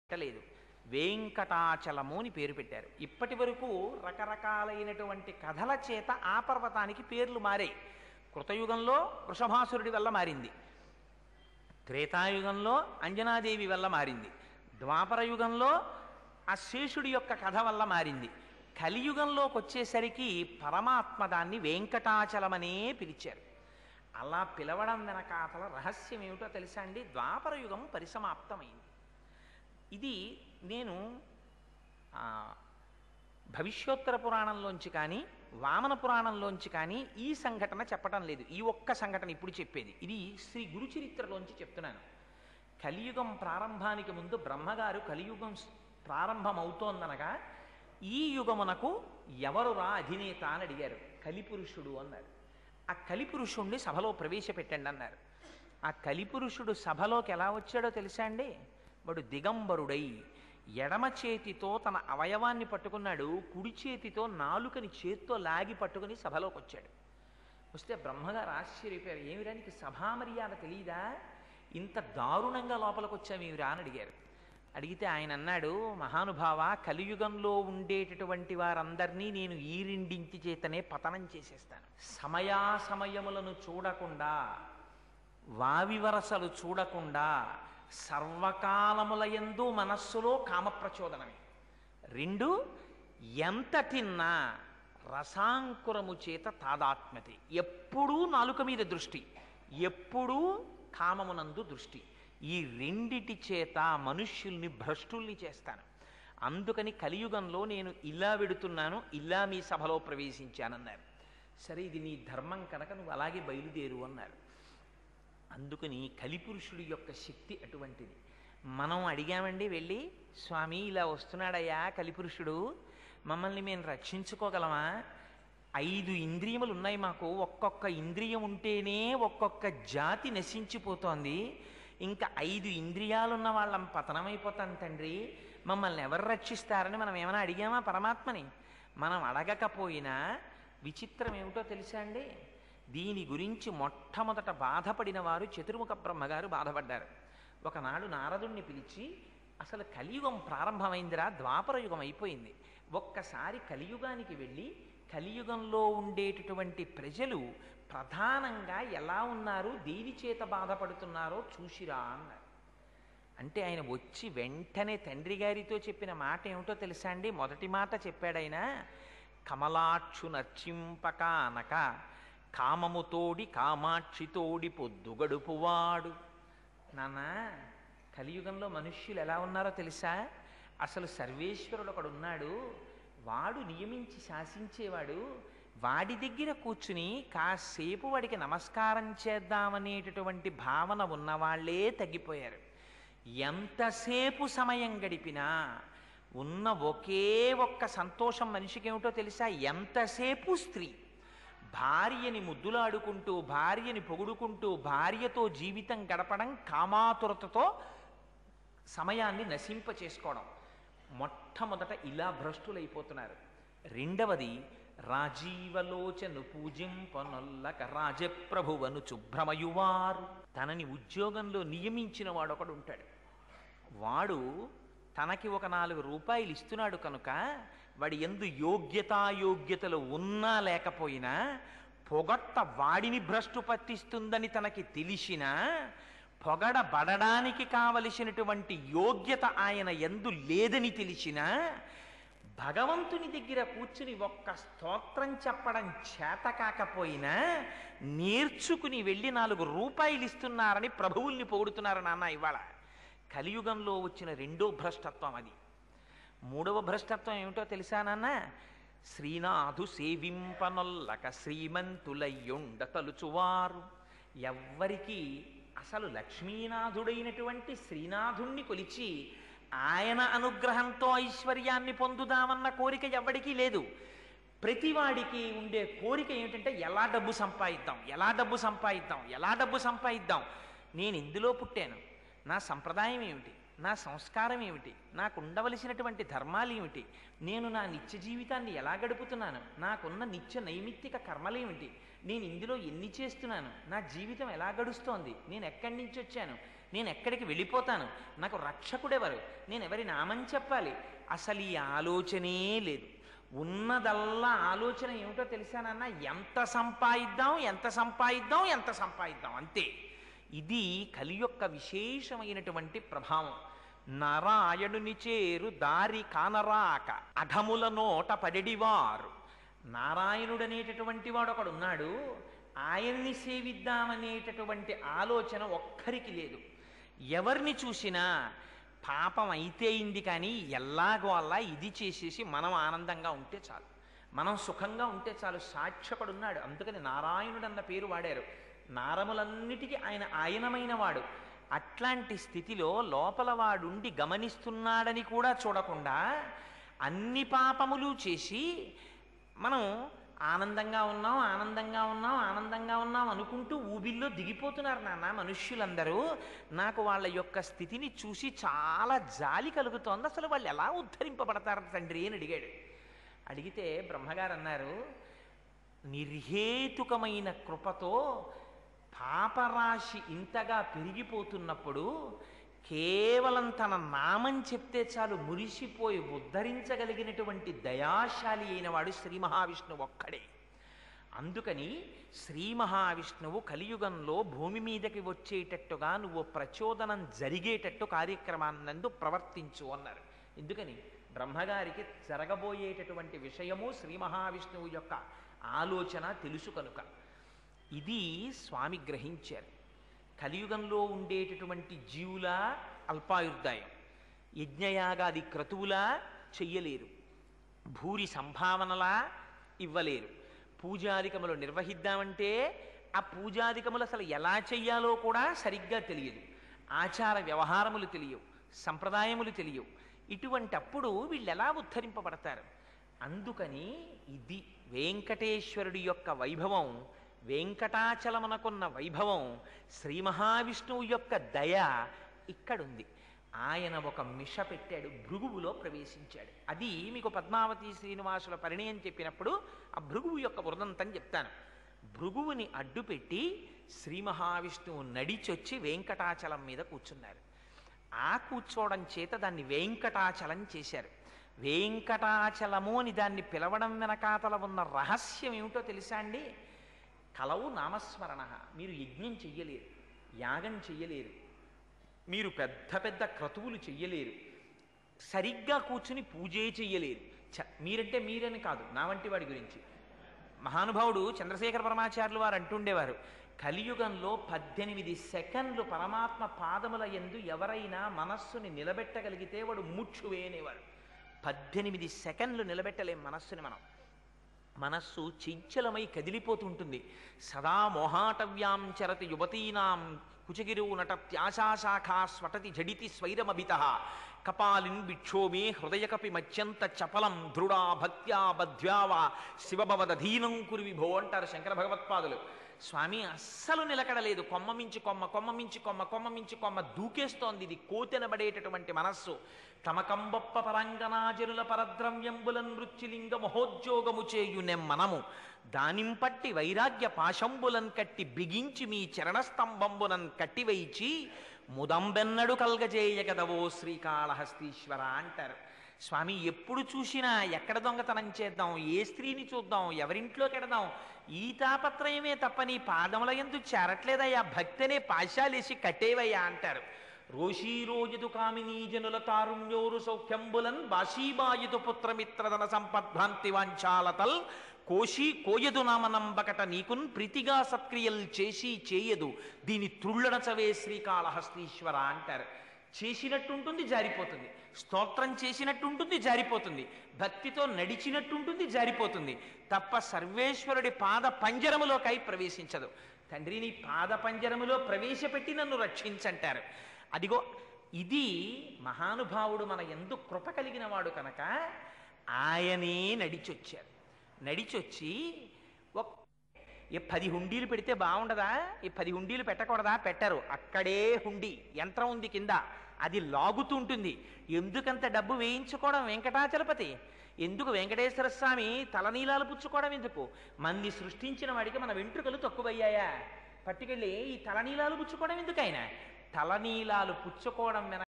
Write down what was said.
పెట్టలేదు. వెంకటాచలము అని పేరు పెట్టారు. ఇప్పటి వరకు రకరకాలైనటువంటి కథల చేత ఆ పర్వతానికి పేర్లు మారాయి. కృతయుగంలో వృషభాసురుడి వల్ల మారింది, త్రేతాయుగంలో అంజనాదేవి వల్ల మారింది, ద్వాపర యుగంలో ఆ శేషుడి యొక్క కథ వల్ల మారింది. కలియుగంలోకి వచ్చేసరికి పరమాత్మ దాన్ని వెంకటాచలమనే పిలిచారు. అలా పిలవడం వెనకాతల రహస్యం ఏమిటో తెలుసా అండి? ద్వాపర యుగం పరిసమాప్తమైంది. ఇది నేను భవిష్యోత్తర పురాణంలోంచి కానీ వామన పురాణంలోంచి కానీ ఈ సంఘటన చెప్పటం లేదు. ఈ ఒక్క సంఘటన ఇప్పుడు చెప్పేది. ఇది శ్రీ గురు చరిత్రలోంచి చెప్తున్నాను. కలియుగం ప్రారంభానికి ముందు బ్రహ్మగారు కలియుగం ప్రారంభమవుతోందనగా ఈ యుగమునకు ఎవరురా అధినేత అని అడిగారు. కలిపురుషుడు అన్నారు. ఆ కలిపురుషుణ్ణి సభలో ప్రవేశపెట్టండి అన్నారు. ఆ కలిపురుషుడు సభలోకి ఎలా వచ్చాడో తెలుసా అండి? వాడు దిగంబరుడై ఎడమ చేతితో తన అవయవాన్ని పట్టుకున్నాడు, కుడి చేతితో నాలుకని చేత్తో లాగి పట్టుకుని సభలోకి వచ్చాడు. వస్తే బ్రహ్మగారు ఆశ్చర్యపోయారు. ఏమిరా నీకు సభామర్యాద తెలీదా? ఇంత దారుణంగా లోపలికి వచ్చామేమిరా అని అడిగారు. అడిగితే ఆయన అన్నాడు, మహానుభావ, కలియుగంలో ఉండేటటువంటి వారందరినీ నేను ఈ రెండింటి చేతనే పతనం చేసేస్తాను. సమయాసమయములను చూడకుండా, వావివరసలు చూడకుండా, సర్వకాలములయందు మనస్సులో కామప్రచోదనమే. రెండు, ఎంత తిన్నా రసాంకురము చేత తాదాత్మ్యతే. ఎప్పుడూ నాలుక మీద దృష్టి, ఎప్పుడూ కామమునందు దృష్టి. ఈ రెండిటి చేత మనుష్యుల్ని భ్రష్టుల్ని చేస్తాను. అందుకని కలియుగంలో నేను ఇలా వెడుతున్నాను, ఇలా మీ సభలో ప్రవేశించానన్నారు. సరే, ఇది నీ ధర్మం కనుక నువ్వు అలాగే బయలుదేరు అన్నారు. అందుకని కలిపురుషుడి యొక్క శక్తి అటువంటిది. మనం అడిగామండి వెళ్ళి, స్వామి ఇలా వస్తున్నాడయ్యా కలిపురుషుడు, మమ్మల్ని మేము రక్షించుకోగలమా? 5 ఇంద్రియములు ఉన్నాయి మాకు, ఒక్కొక్క ఇంద్రియం ఉంటేనే ఒక్కొక్క జాతి నశించిపోతోంది. ఇంకా 5 ఇంద్రియాలున్న వాళ్ళం పతనమైపోతాం తండ్రి, మమ్మల్ని ఎవరు రక్షిస్తారని మనం ఏమైనా అడిగామా పరమాత్మని? మనం అడగకపోయినా విచిత్రం ఏమిటో తెలుసా అండి? దీని గురించి మొట్టమొదట బాధపడిన వారు చతుర్ముఖ బ్రహ్మగారు బాధపడ్డారు. ఒకనాడు నారదుణ్ణి పిలిచి, అసలు కలియుగం ప్రారంభమైందిరా, ద్వాపర యుగం అయిపోయింది, ఒక్కసారి కలియుగానికి వెళ్ళి కలియుగంలో ఉండేటటువంటి ప్రజలు ప్రధానంగా ఎలా ఉన్నారు, దేని చేత బాధపడుతున్నారో చూసిరా అన్నారు. అంటే ఆయన వచ్చి వెంటనే తండ్రి గారితో చెప్పిన మాట ఏమిటో తెలుసా అండి? మొదటి మాట చెప్పాడైనా, కమలాక్షు నర్చింపక అనక కామముతోడి కామాక్షితోడి పొద్దు గడుపువాడు. నాన్న, కలియుగంలో మనుష్యులు ఎలా ఉన్నారో తెలుసా? అసలు సర్వేశ్వరుడు ఒకడున్నాడు, వాడు నియమించి శాసించేవాడు. వాడి దగ్గర కూర్చుని కాసేపు వాడికి నమస్కారం చేద్దామనేటటువంటి భావన ఉన్నవాళ్లే తగ్గిపోయారు. ఎంతసేపు సమయం గడిపినా ఉన్న ఒకే ఒక్క సంతోషం మనిషికి ఏమిటో తెలుసా? ఎంతసేపు స్త్రీ. భార్యని ముద్దులాడుకుంటూ, భార్యని పొగుడుకుంటూ, భార్యతో జీవితం గడపడం, కామాతురతతో సమయాన్ని నశింప చేసుకోవడం. మొట్టమొదట ఇలా భ్రష్టులైపోతున్నారు. రెండవది, రాజీవలోచను పూజింపనొల్లక రాజప్రభువను చుభ్రమయువారు. తనని ఉద్యోగంలో నియమించిన వాడు ఒకడు ఉంటాడు. వాడు తనకి ఒక 4 రూపాయలు ఇస్తున్నాడు కనుక వాడి యందు యోగ్యతాయోగ్యతలు ఉన్నా లేకపోయినా పొగట్ట వాడిని భ్రష్టు పట్టిస్తుందని తనకి తెలిసినా, పొగడబడడానికి కావలసినటువంటి యోగ్యత ఆయన యందు లేదని తెలిసినా, భగవంతుని దగ్గర కూర్చుని ఒక్క స్తోత్రం చెప్పడం చేత కాకపోయినా నేర్చుకుని వెళ్ళి 4 రూపాయలు ఇస్తున్నారని ప్రభువుల్ని పొగుడుతున్నారు నాన్న ఇవాళ. కలియుగంలో వచ్చిన రెండో భ్రష్టత్వం అది. మూడవ భ్రష్టత్వం ఏమిటో తెలుసా నాన్న? శ్రీనాథు సేవింపనొల్లక శ్రీమంతులయ్యుండ తలుచువారు. ఎవ్వరికి అసలు లక్ష్మీనాథుడైనటువంటి శ్రీనాథుణ్ణి కొలిచి ఆయన అనుగ్రహంతో ఐశ్వర్యాన్ని పొందుదామన్న కోరిక ఎవ్వడికి లేదు. ప్రతివాడికి ఉండే కోరిక ఏమిటంటే, ఎలా డబ్బు సంపాదిద్దాం, ఎలా డబ్బు సంపాదిద్దాం, ఎలా డబ్బు సంపాదిద్దాం. నేను ఇందులో పుట్టాను, నా సంప్రదాయం ఏమిటి, నా సంస్కారం ఏమిటి, నాకు ఉండవలసినటువంటి ధర్మాలు ఏమిటి, నేను నా నిత్య జీవితాన్ని ఎలా గడుపుతున్నాను, నాకున్న నిత్య నైమిత్తిక కర్మలేమిటి, నేను ఇందులో ఎన్ని చేస్తున్నాను, నా జీవితం ఎలా గడుస్తోంది, నేను ఎక్కడి నుంచి వచ్చాను, నేను ఎక్కడికి వెళ్ళిపోతాను, నాకు రక్షకుడెవరు, నేను ఎవరి నామం చెప్పాలి, అసలు ఈ ఆలోచనే లేదు. ఉన్నదల్లా ఆలోచన ఏమిటో తెలుసానన్న, ఎంత సంపాదిద్దాం ఎంత సంపాదిద్దాం ఎంత సంపాదిద్దాం, అంతే. ఇది కలి యొక్క విశేషమైనటువంటి ప్రభావం. నారాయణుని చేరు దారి కానరాక అధముల నోట పడెడివారు. నారాయణుడనేటటువంటి వాడు ఒకడున్నాడు, ఆయన్ని సేవిద్దామనేటటువంటి ఆలోచన ఒక్కరికి లేదు. ఎవరిని చూసినా పాపం అయితే అయింది, కానీ ఎల్లాగో అలా ఇది చేసేసి మనం ఆనందంగా ఉంటే చాలు, మనం సుఖంగా ఉంటే చాలు. సాక్షకుడున్నాడు, అందుకని నారాయణుడు అన్న పేరు వాడారు. నారములన్నిటికీ ఆయన ఆయనమైన వాడు. అట్లాంటి స్థితిలో లోపల వాడుండి గమనిస్తున్నాడని కూడా చూడకుండా అన్ని పాపములు చేసి మనం ఆనందంగా ఉన్నాం ఆనందంగా ఉన్నాం ఆనందంగా ఉన్నాం అనుకుంటూ ఊబిల్లో దిగిపోతున్నారు నాన్న మనుష్యులందరూ. నాకు వాళ్ళ యొక్క స్థితిని చూసి చాలా జాలి కలుగుతోంది. అసలు వాళ్ళు ఎలా ఉద్ధరింపబడతారు తండ్రి అని అడిగాడు. అడిగితే బ్రహ్మగారు అన్నారు, నిర్హేతుకమైన కృపతో పాపరాశి ఇంతగా పెరిగిపోతున్నప్పుడు కేవలం తన నామం చెప్తే చాలు మురిసిపోయి ఉద్ధరించగలిగినటువంటి దయాశాలి అయిన వాడు శ్రీ మహావిష్ణువు ఒక్కడే. అందుకని శ్రీ మహావిష్ణువు కలియుగంలో భూమి మీదకి వచ్చేటట్టుగా నువ్వు ప్రచోదనం జరిగేటట్టు కార్యక్రమాన్నందు ప్రవర్తించు అన్నారు. ఎందుకని బ్రహ్మగారికి జరగబోయేటటువంటి విషయము శ్రీ మహావిష్ణువు యొక్క ఆలోచన తెలుసు కనుక. ఇది స్వామి గ్రహించారు. కలియుగంలో ఉండేటటువంటి జీవుల అల్పాయుర్దాయం, యజ్ఞయాగాది క్రతువులా చెయ్యలేరు, భూరి సంభావనలా ఇవ్వలేరు, పూజాదికములు నిర్వహిద్దామంటే ఆ పూజాదికములు అసలు ఎలా చెయ్యాలో కూడా సరిగ్గా తెలియదు, ఆచార వ్యవహారములు తెలియవు, సంప్రదాయములు తెలియవు. ఇటువంటప్పుడు వీళ్ళు ఎలా ఉద్ధరింపబడతారు? అందుకని ఇది వెంకటేశ్వరుడి యొక్క వైభవం, వెంకటాచలమునకున్న వైభవం, శ్రీ మహావిష్ణువు యొక్క దయ ఇక్కడుంది. ఆయన ఒక మిష పెట్టాడు, భృగువులో ప్రవేశించాడు. అది మీకు పద్మావతి శ్రీనివాసుల పరిణయం చెప్పినప్పుడు ఆ భృగువు యొక్క వృదంతం చెప్తాను. భృగువుని అడ్డుపెట్టి శ్రీ మహావిష్ణువు నడిచొచ్చి వెంకటాచలం మీద కూర్చున్నారు. ఆ కూర్చోవడం చేత దాన్ని వెంకటాచలం చేశారు. వెంకటాచలము అని దాన్ని పిలవడం వెనకాతల ఉన్న రహస్యం ఏమిటో తెలుసా అండి? కలవు నామస్మరణ. మీరు యజ్ఞం చెయ్యలేరు, యాగం చెయ్యలేరు, మీరు పెద్ద పెద్ద క్రతువులు చెయ్యలేరు, సరిగ్గా కూర్చుని పూజే చెయ్యలేరు. మీరంటే మీరని కాదు, నా వంటి వాడి గురించి మహానుభావుడు చంద్రశేఖర పరమాచార్యులు వారు అంటుండేవారు, కలియుగంలో 18 సెకండ్లు పరమాత్మ పాదముల యందు ఎవరైనా మనస్సుని నిలబెట్టగలిగితే వాడు ముక్షువే అనేవారు. 18 సెకండ్లు నిలబెట్టలేం మనస్సుని మనం. మనస్సు చంచలమై కదిలిపోతుంటుంది. సదా మోహాటవ్యాం చరతి యువతీనాం కుచగిరో నటత్యాశాఖా స్వటతి జడితి స్వైరమభిత కపాలిన్ విక్షోభే హృదయకపి మత్యంత చపలం దృఢా భక్త్యా బధ్యావా శివభవదధీనం కురు విభో అంటారు శంకర భగవత్పాదులు. స్వామి అస్సలు నిలకడలేదు, కొమ్మ మించి కొమ్మ, కొమ్మ మించి కొమ్మ, కొమ్మ మించి కొమ్మ దూకేస్తోంది. ఇది కోతెనబడేటటువంటి మనస్సు. తమకంబొప్ప పరంగనాజనుల పరద్రవ్యంబులన్ మృత్యులింగ మహోద్యోగము చేయునెం మనము దానింపట్టి వైరాగ్య పాశంబులన్ కట్టి బిగించి మీ చరణస్తంభంబునన్ కట్టివైచి ముదంబెన్నడు కల్గజేయగదవో శ్రీకాళహస్తీశ్వర అంటారు. స్వామి ఎప్పుడు చూసినా ఎక్కడ దొంగతనం చేద్దాం, ఏ స్త్రీని చూద్దాం, ఎవరింట్లోకి ఎడదాం, ఈ తాపత్రయమే తప్ప నీ పాదముల యందు చేరట్లేదయ్యా, భక్తనే పాశాలేసి కట్టేవయ్యా అంటారు. రోషీరోజుదు కామినీ జనుల తారుణ్యోరు సౌఖ్యంబులన్ బాషీబాయుదు పుత్రమిత్రధన సంపద్భ్రాంతి వాంఛాలతల్ కోశీ కోయదు నామనంబకట నీకున్ ప్రీతిగా సత్క్రియలు చేసి చేయదు దీని త్రుళ్ళడచవే శ్రీకాళహస్తీశ్వర అంటారు. చేసినట్టుంటుంది జారిపోతుంది, స్తోత్రం చేసినట్టుంటుంది జారిపోతుంది, భక్తితో నడిచినట్టుంటుంది జారిపోతుంది, తప్ప సర్వేశ్వరుడి పాద పంజరములోకై ప్రవేశించదు. తండ్రి నీ పాద పంజరములో ప్రవేశపెట్టి నన్ను రక్షించంటారు. అదిగో ఇది మహానుభావుడు మన యందు కృప కలిగిన వాడు కనుక ఆయనే నడిచొచ్చారు. నడిచొచ్చి 10 హుండీలు పెడితే బాగుండదా? ఈ 10 హుండీలు పెట్టకూడదా? పెట్టరు. అక్కడే హుండీ యంత్రం ఉంది కింద, అది లాగుతుంటుంది. ఎందుకంత డబ్బు వేయించుకోవడం వెంకటాచలపతి? ఎందుకు వెంకటేశ్వర స్వామి తలనీలాలు పుచ్చుకోవడం ఎందుకు? మంది సృష్టించిన వాడికి మన వెంట్రుకలు తక్కువయ్యాయా? పట్టుకెళ్ళి ఈ తలనీలాలు పుచ్చుకోవడం ఎందుకు? ఆయన తలనీలాలు పుచ్చుకోవడం వెనక